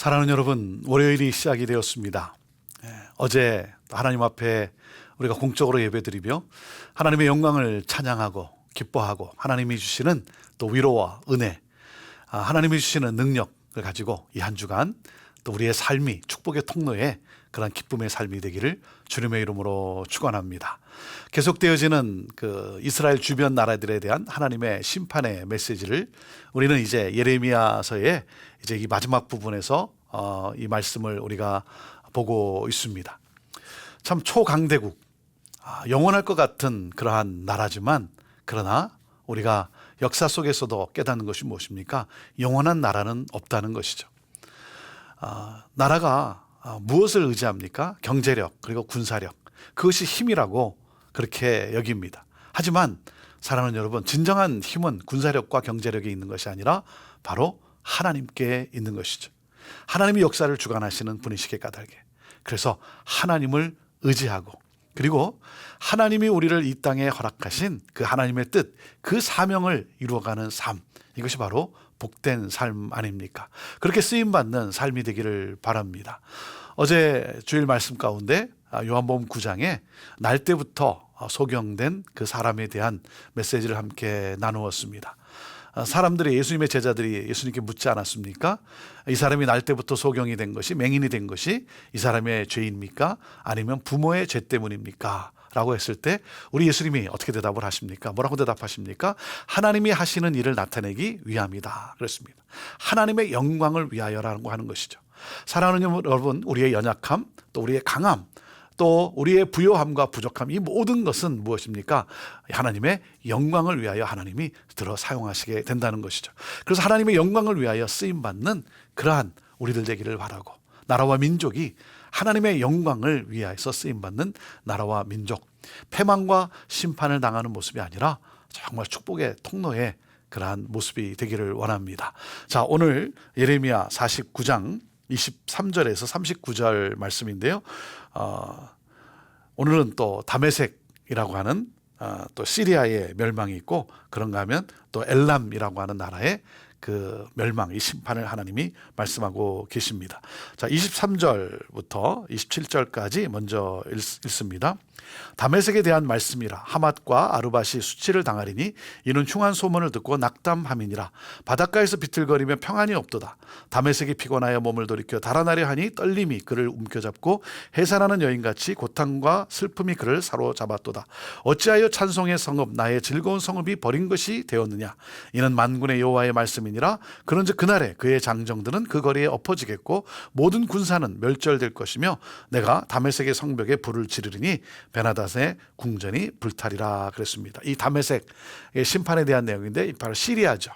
사랑하는 여러분, 월요일이 시작이 되었습니다. 어제 하나님 앞에 우리가 공적으로 예배드리며 하나님의 영광을 찬양하고 기뻐하고 하나님이 주시는 또 위로와 은혜, 하나님이 주시는 능력을 가지고 이 한 주간 또 우리의 삶이 축복의 통로에 그런 기쁨의 삶이 되기를 주님의 이름으로 축원합니다. 계속되어지는 그 이스라엘 주변 나라들에 대한 하나님의 심판의 메시지를 우리는 이제 예레미야서의 이제 이 마지막 부분에서 이 말씀을 우리가 보고 있습니다. 참 초강대국, 영원할 것 같은 그러한 나라지만 그러나 우리가 역사 속에서도 깨닫는 것이 무엇입니까? 영원한 나라는 없다는 것이죠. 나라가 무엇을 의지합니까? 경제력 그리고 군사력, 그것이 힘이라고 그렇게 여깁니다. 하지만 사랑하는 여러분, 진정한 힘은 군사력과 경제력에 있는 것이 아니라 바로 하나님께 있는 것이죠. 하나님이 역사를 주관하시는 분이시게 까닭에, 그래서 하나님을 의지하고 그리고 하나님이 우리를 이 땅에 허락하신 그 하나님의 뜻, 그 사명을 이루어가는 삶, 이것이 바로 복된 삶 아닙니까? 그렇게 쓰임받는 삶이 되기를 바랍니다. 어제 주일 말씀 가운데 요한복음 9장에 날 때부터 소경된 그 사람에 대한 메시지를 함께 나누었습니다. 사람들이, 예수님의 제자들이 예수님께 묻지 않았습니까? 이 사람이 날 때부터 소경이 된 것이, 맹인이 된 것이 이 사람의 죄입니까? 아니면 부모의 죄 때문입니까? 라고 했을 때 우리 예수님이 어떻게 대답을 하십니까? 뭐라고 대답하십니까? 하나님이 하시는 일을 나타내기 위함이다 그랬습니다. 하나님의 영광을 위하여라고 하는 것이죠. 사랑하는 여러분, 우리의 연약함, 또 우리의 강함, 또 우리의 부요함과 부족함, 이 모든 것은 무엇입니까? 하나님의 영광을 위하여 하나님이 들어 사용하시게 된다는 것이죠. 그래서 하나님의 영광을 위하여 쓰임받는 그러한 우리들 되기를 바라고, 나라와 민족이 하나님의 영광을 위하여서 쓰임받는 나라와 민족, 패망과 심판을 당하는 모습이 아니라 정말 축복의 통로에 그러한 모습이 되기를 원합니다. 자, 오늘 예레미야 49장 23절에서 39절 말씀인데요. 오늘은 또 다메섹이라고 하는 또 시리아의 멸망이 있고, 그런가 하면 또 엘람이라고 하는 나라의 그 멸망, 이 심판을 하나님이 말씀하고 계십니다. 자, 23절부터 27절까지 먼저 읽습니다. 다메섹에 대한 말씀이라. 하맛과 아르밧이 수치를 당하리니 이는 흉한 소문을 듣고 낙담함이니라. 바닷가에서 비틀거리며 평안이 없도다. 다메섹이 피곤하여 몸을 돌이켜 달아나려 하니 떨림이 그를 움켜잡고 해산하는 여인같이 고통과 슬픔이 그를 사로잡았도다. 어찌하여 찬송의 성읍, 나의 즐거운 성읍이 버린 것이 되었느냐? 이는 만군의 여호와의 말씀이니라. 그런즉 그날에 그의 장정들은 그 거리에 엎어지겠고 모든 군사는 멸절될 것이며 내가 다메섹의 성벽에 불을 지르리니 베나닷의 궁전이 불타리라 그랬습니다. 이 다메섹의 심판에 대한 내용인데 바로 시리아죠.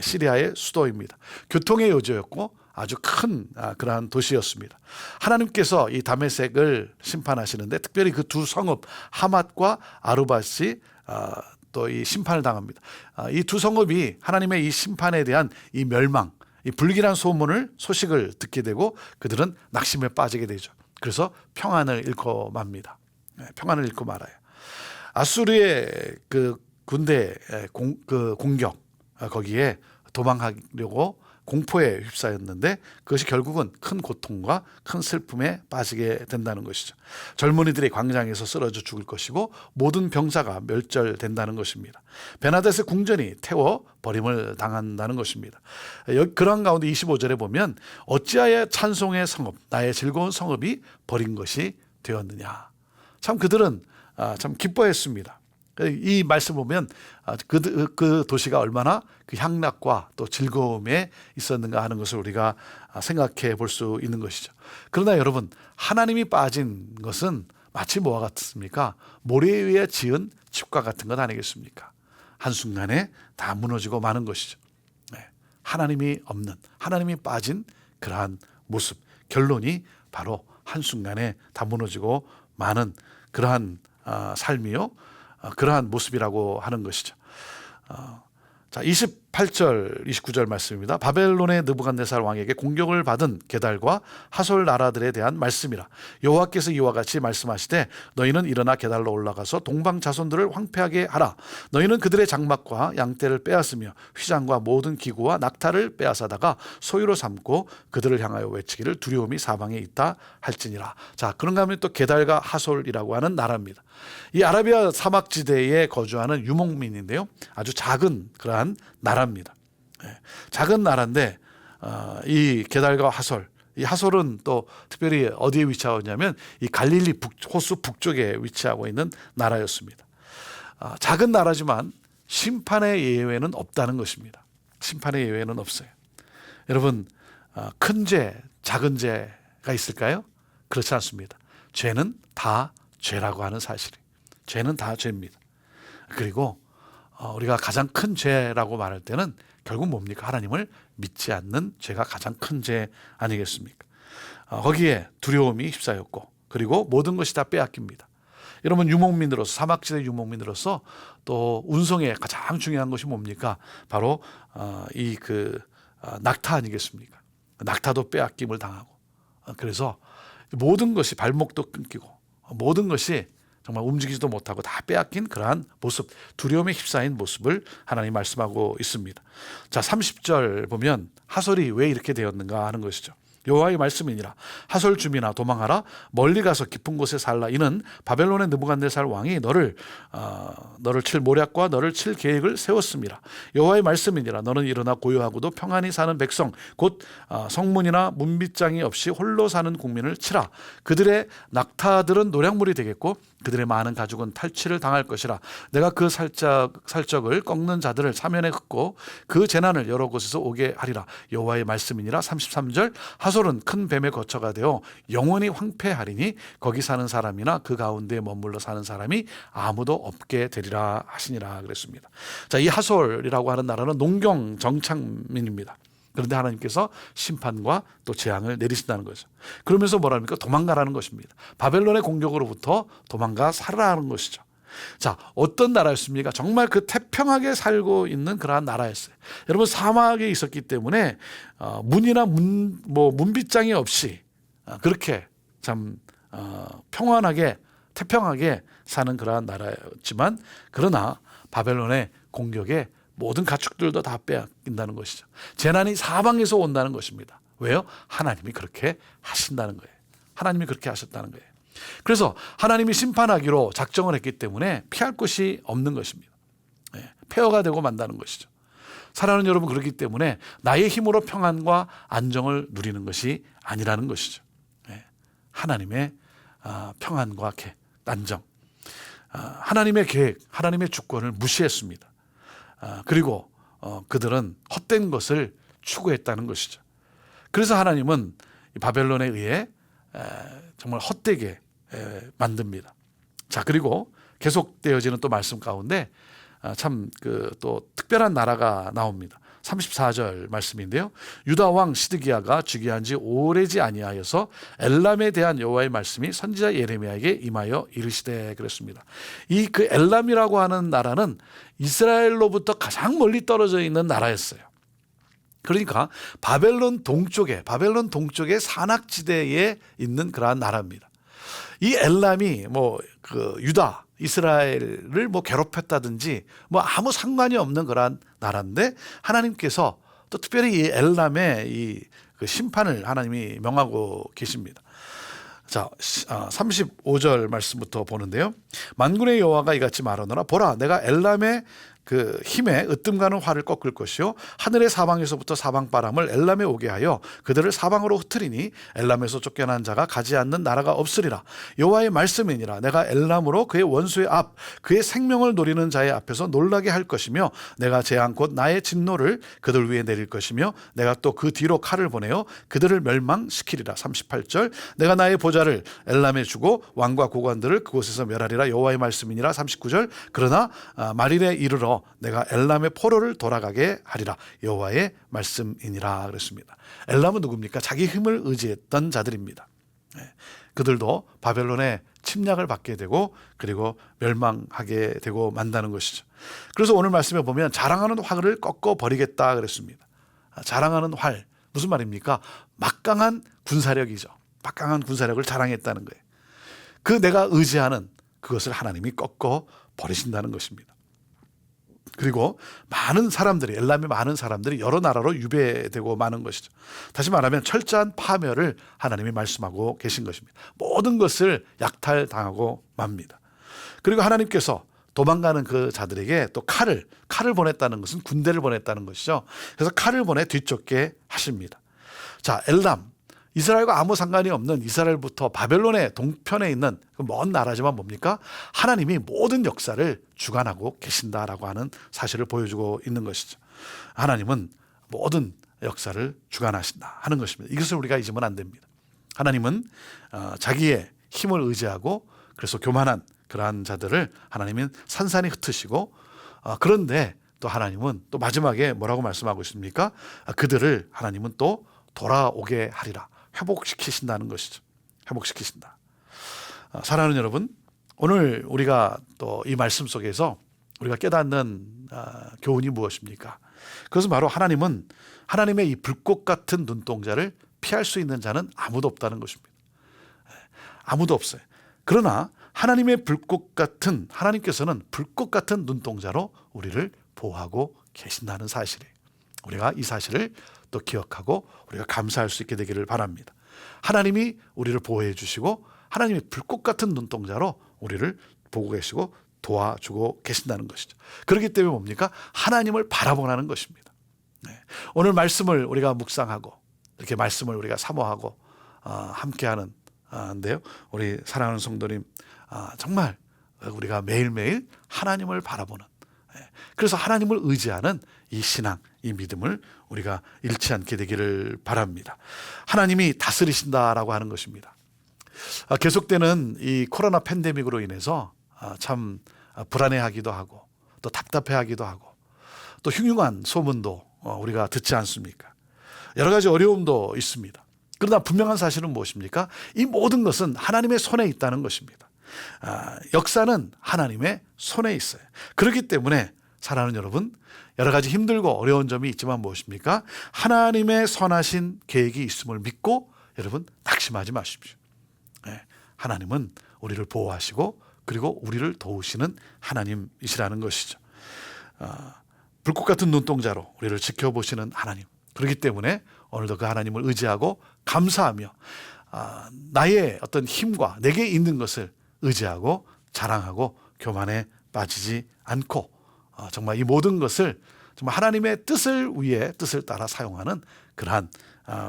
시리아의 수도입니다. 교통의 요지였고 아주 큰 그러한 도시였습니다. 하나님께서 이 다메섹을 심판하시는데 특별히 그 두 성읍 하맛과 아르밧이 또 이 심판을 당합니다. 이 두 성읍이 하나님의 이 심판에 대한 이 멸망, 이 불길한 소식을 듣게 되고 그들은 낙심에 빠지게 되죠. 그래서 평안을 잃고 맙니다. 평안을 잃고 말아요. 아수르의 그 군대 공격, 거기에 도망하려고 공포에 휩싸였는데 그것이 결국은 큰 고통과 큰 슬픔에 빠지게 된다는 것이죠. 젊은이들이 광장에서 쓰러져 죽을 것이고 모든 병사가 멸절된다는 것입니다. 베나닷의 궁전이 태워 버림을 당한다는 것입니다. 그런 가운데 25절에 보면 어찌하여 찬송의 성읍, 나의 즐거운 성읍이 버린 것이 되었느냐. 참 그들은 참 기뻐했습니다. 이 말씀 보면 그 도시가 얼마나 그 향락과 또 즐거움에 있었는가 하는 것을 우리가 생각해 볼 수 있는 것이죠. 그러나 여러분, 하나님이 빠진 것은 마치 뭐와 같습니까? 모래에 의해 지은 집과 같은 것 아니겠습니까? 한순간에 다 무너지고 마는 것이죠. 하나님이 없는, 하나님이 빠진 그러한 모습, 결론이 바로 한순간에 다 무너지고 마는 그러한 삶이요, 그러한 모습이라고 하는 것이죠. 자, 28절 29절 말씀입니다. 바벨론의 느부갓네살 왕에게 공격을 받은 게달과 하솔 나라들에 대한 말씀이라. 여호와께서 이와 같이 말씀하시되 너희는 일어나 게달로 올라가서 동방 자손들을 황폐하게 하라. 너희는 그들의 장막과 양떼를 빼앗으며 휘장과 모든 기구와 낙타를 빼앗아다가 소유로 삼고 그들을 향하여 외치기를 두려움이 사방에 있다 할지니라. 자, 그런가 하면 또 게달과 하솔이라고 하는 나라입니다. 이 아라비아 사막지대에 거주하는 유목민인데요, 아주 작은 그러한 나라입니다. 작은 나라인데 이 게달과 하솔, 이 하솔은 또 특별히 어디에 위치하고 있냐면 이 갈릴리 호수 북쪽에 위치하고 있는 나라였습니다. 작은 나라지만 심판의 예외는 없다는 것입니다. 심판의 예외는 없어요. 여러분, 큰 죄, 작은 죄가 있을까요? 그렇지 않습니다. 죄는 다 죄라고 하는 사실이, 죄는 다 죄입니다. 그리고 우리가 가장 큰 죄라고 말할 때는 결국 뭡니까? 하나님을 믿지 않는 죄가 가장 큰 죄 아니겠습니까? 거기에 두려움이 휩싸였고, 그리고 모든 것이 다 빼앗깁니다. 여러분, 유목민으로서, 사막지대 유목민으로서 또 운송에 가장 중요한 것이 뭡니까? 바로 낙타 아니겠습니까? 낙타도 빼앗김을 당하고, 그래서 모든 것이, 발목도 끊기고 모든 것이 정말 움직이지도 못하고 다 빼앗긴 그러한 모습, 두려움에 휩싸인 모습을 하나님 말씀하고 있습니다. 자, 30절 보면 하솔이 왜 이렇게 되었는가 하는 것이죠. 여호와의 말씀이니라. 하솔 주민아 도망하라. 멀리 가서 깊은 곳에 살라. 이는 바벨론의 느부갓네살 왕이 너를 칠 모략과 너를 칠 계획을 세웠습니다. 여호와의 말씀이니라. 너는 일어나 고요하고도 평안히 사는 백성, 곧 성문이나 문빗장이 없이 홀로 사는 국민을 치라. 그들의 낙타들은 노략물이 되겠고 그들의 많은 가죽은 탈취를 당할 것이라. 내가 그 살적을 꺾는 자들을 사면에 긋고 그 재난을 여러 곳에서 오게 하리라. 여호와의 말씀이니라. 33절 하솔은 큰 뱀의 거처가 되어 영원히 황폐하리니 거기 사는 사람이나 그 가운데 머물러 사는 사람이 아무도 없게 되리라 하시니라 그랬습니다. 자, 이 하솔이라고 하는 나라는 농경 정착민입니다. 그런데 하나님께서 심판과 또 재앙을 내리신다는 거죠. 그러면서 뭐랍니까? 도망가라는 것입니다. 바벨론의 공격으로부터 도망가 살아라는 것이죠. 자, 어떤 나라였습니까? 정말 그 태평하게 살고 있는 그러한 나라였어요. 여러분, 사막에 있었기 때문에 문이나 문빗장이 없이 그렇게 참 평안하게 태평하게 사는 그러한 나라였지만, 그러나 바벨론의 공격에 모든 가축들도 다 빼앗긴다는 것이죠. 재난이 사방에서 온다는 것입니다. 왜요? 하나님이 그렇게 하신다는 거예요. 하나님이 그렇게 하셨다는 거예요. 그래서 하나님이 심판하기로 작정을 했기 때문에 피할 곳이 없는 것입니다. 폐허가 되고 만다는 것이죠. 사랑하는 여러분, 그렇기 때문에 나의 힘으로 평안과 안정을 누리는 것이 아니라는 것이죠. 하나님의 평안과 안정, 하나님의 계획, 하나님의 주권을 무시했습니다. 그리고 그들은 헛된 것을 추구했다는 것이죠. 그래서 하나님은 바벨론에 의해 정말 헛되게 만듭니다. 자, 그리고 계속되어지는 또 말씀 가운데 참 또 특별한 나라가 나옵니다. 34절 말씀인데요, 유다 왕 시드기야가 즉위한 지 오래지 아니하여서 엘람에 대한 여호와의 말씀이 선지자 예레미야에게 임하여 이르시되 그랬습니다. 이 그 엘람이라고 하는 나라는 이스라엘로부터 가장 멀리 떨어져 있는 나라였어요. 그러니까 바벨론 동쪽에 산악지대에 있는 그러한 나라입니다. 이 엘람이 유다, 이스라엘을 괴롭혔다든지 아무 상관이 없는 그러한 나라인데, 하나님께서 또 특별히 이 엘람의 그 심판을 하나님이 명하고 계십니다. 자, 35절 말씀부터 보는데요, 만군의 여호와가 이같이 말하노라. 보라, 내가 엘람의 그 힘에 으뜸가는 활을 꺾을 것이요 하늘의 사방에서부터 사방바람을 엘람에 오게 하여 그들을 사방으로 흩트리니 엘람에서 쫓겨난 자가 가지 않는 나라가 없으리라. 여호와의 말씀이니라. 내가 엘람으로 그의 원수의 앞, 그의 생명을 노리는 자의 앞에서 놀라게 할 것이며, 내가 재앙 곧 나의 진노를 그들 위에 내릴 것이며, 내가 또 그 뒤로 칼을 보내어 그들을 멸망시키리라. 38절 내가 나의 보좌를 엘람에 주고 왕과 고관들을 그곳에서 멸하리라. 여호와의 말씀이니라. 39절 그러나 말일에 이르러 내가 엘람의 포로를 돌아가게 하리라. 여호와의 말씀이니라 그랬습니다. 엘람은 누굽니까? 자기 힘을 의지했던 자들입니다. 그들도 바벨론의 침략을 받게 되고 그리고 멸망하게 되고 만다는 것이죠. 그래서 오늘 말씀에 보면 자랑하는 활을 꺾어 버리겠다 그랬습니다. 자랑하는 활 무슨 말입니까? 막강한 군사력이죠. 막강한 군사력을 자랑했다는 거예요. 그 내가 의지하는 그것을 하나님이 꺾어 버리신다는 것입니다. 그리고 많은 사람들이 엘람의 많은 사람들이 여러 나라로 유배되고 마는 것이죠. 다시 말하면 철저한 파멸을 하나님이 말씀하고 계신 것입니다. 모든 것을 약탈당하고 맙니다. 그리고 하나님께서 도망가는 그 자들에게 또 칼을 보냈다는 것은 군대를 보냈다는 것이죠. 그래서 칼을 보내 뒤쫓게 하십니다. 자, 엘람 이스라엘과 아무 상관이 없는 이스라엘부터 바벨론의 동편에 있는 그 먼 나라지만 뭡니까? 하나님이 모든 역사를 주관하고 계신다라고 하는 사실을 보여주고 있는 것이죠. 하나님은 모든 역사를 주관하신다 하는 것입니다. 이것을 우리가 잊으면 안 됩니다. 하나님은 자기의 힘을 의지하고 그래서 교만한 그러한 자들을 하나님은 산산히 흩으시고 그런데 또 하나님은 또 마지막에 뭐라고 말씀하고 있습니까? 그들을 하나님은 또 돌아오게 하리라. 회복시키신다는 것이죠. 회복시키신다. 사랑하는 여러분, 오늘 우리가 또 이 말씀 속에서 우리가 깨닫는 교훈이 무엇입니까? 그것은 바로 하나님은 하나님의 이 불꽃 같은 눈동자를 피할 수 있는 자는 아무도 없다는 것입니다. 아무도 없어요. 그러나 하나님의 불꽃 같은 하나님께서는 불꽃 같은 눈동자로 우리를 보호하고 계신다는 사실이에요. 우리가 이 사실을 또 기억하고 우리가 감사할 수 있게 되기를 바랍니다. 하나님이 우리를 보호해 주시고 하나님이 불꽃 같은 눈동자로 우리를 보고 계시고 도와주고 계신다는 것이죠. 그렇기 때문에 뭡니까? 하나님을 바라보라는 것입니다. 오늘 말씀을 우리가 묵상하고 이렇게 말씀을 우리가 사모하고 함께하는 인데요. 우리 사랑하는 성도님 정말 우리가 매일매일 하나님을 바라보는 그래서 하나님을 의지하는 이 신앙, 이 믿음을 우리가 잃지 않게 되기를 바랍니다. 하나님이 다스리신다라고 하는 것입니다. 계속되는 이 코로나 팬데믹으로 인해서 참 불안해하기도 하고 또 답답해하기도 하고 또 흉흉한 소문도 우리가 듣지 않습니까? 여러 가지 어려움도 있습니다. 그러나 분명한 사실은 무엇입니까? 이 모든 것은 하나님의 손에 있다는 것입니다. 역사는 하나님의 손에 있어요. 그렇기 때문에 사랑하는 여러분, 여러 가지 힘들고 어려운 점이 있지만 무엇입니까? 하나님의 선하신 계획이 있음을 믿고 여러분 낙심하지 마십시오. 하나님은 우리를 보호하시고 그리고 우리를 도우시는 하나님이시라는 것이죠. 불꽃 같은 눈동자로 우리를 지켜보시는 하나님. 그렇기 때문에 오늘도 그 하나님을 의지하고 감사하며 나의 어떤 힘과 내게 있는 것을 의지하고 자랑하고 교만에 빠지지 않고 정말 이 모든 것을 정말 하나님의 뜻을 위해 뜻을 따라 사용하는 그러한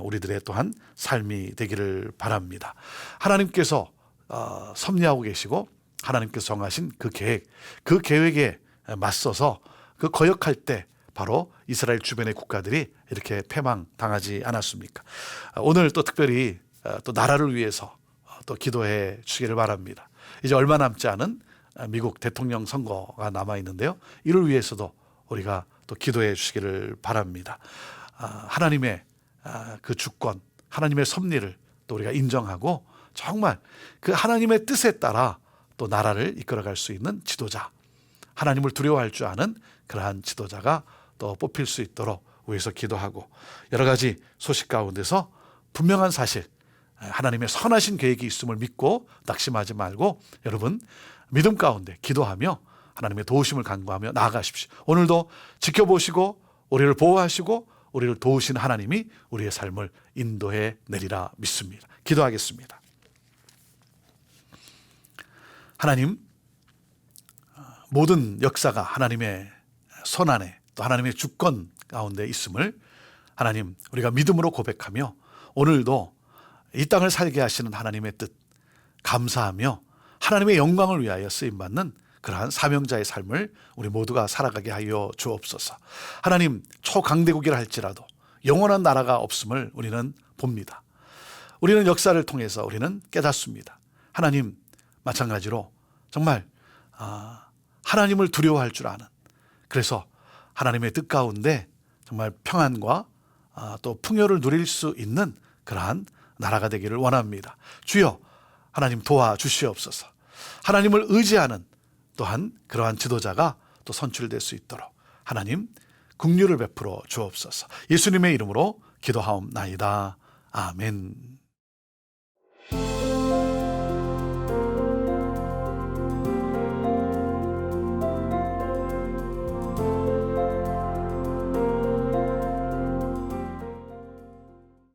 우리들의 또한 삶이 되기를 바랍니다. 하나님께서 섭리하고 계시고 하나님께서 정하신 그 계획, 그 계획에 맞서서 그 거역할 때 바로 이스라엘 주변의 국가들이 이렇게 패망당하지 않았습니까? 오늘 또 특별히 또 나라를 위해서 또 기도해 주시기를 바랍니다. 이제 얼마 남지 않은 미국 대통령 선거가 남아 있는데요. 이를 위해서도 우리가 또 기도해 주시기를 바랍니다. 하나님의 그 주권, 하나님의 섭리를 또 우리가 인정하고 정말 그 하나님의 뜻에 따라 또 나라를 이끌어갈 수 있는 지도자, 하나님을 두려워할 줄 아는 그러한 지도자가 또 뽑힐 수 있도록 위해서 기도하고 여러 가지 소식 가운데서 분명한 사실, 하나님의 선하신 계획이 있음을 믿고 낙심하지 말고 여러분 믿음 가운데 기도하며 하나님의 도우심을 간구하며 나아가십시오. 오늘도 지켜보시고 우리를 보호하시고 우리를 도우신 하나님이 우리의 삶을 인도해 내리라 믿습니다. 기도하겠습니다. 하나님, 모든 역사가 하나님의 손 안에 또 하나님의 주권 가운데 있음을 하나님 우리가 믿음으로 고백하며 오늘도 이 땅을 살게 하시는 하나님의 뜻 감사하며 하나님의 영광을 위하여 쓰임받는 그러한 사명자의 삶을 우리 모두가 살아가게 하여 주옵소서. 하나님 초강대국이라 할지라도 영원한 나라가 없음을 우리는 봅니다. 우리는 역사를 통해서 우리는 깨닫습니다. 하나님 마찬가지로 정말 하나님을 두려워할 줄 아는 그래서 하나님의 뜻 가운데 정말 평안과 또 풍요를 누릴 수 있는 그러한 나라가 되기를 원합니다. 주여 하나님 도와주시옵소서. 하나님을 의지하는 또한 그러한 지도자가 또 선출될 수 있도록 하나님 긍휼을 베풀어 주옵소서. 예수님의 이름으로 기도하옵나이다. 아멘.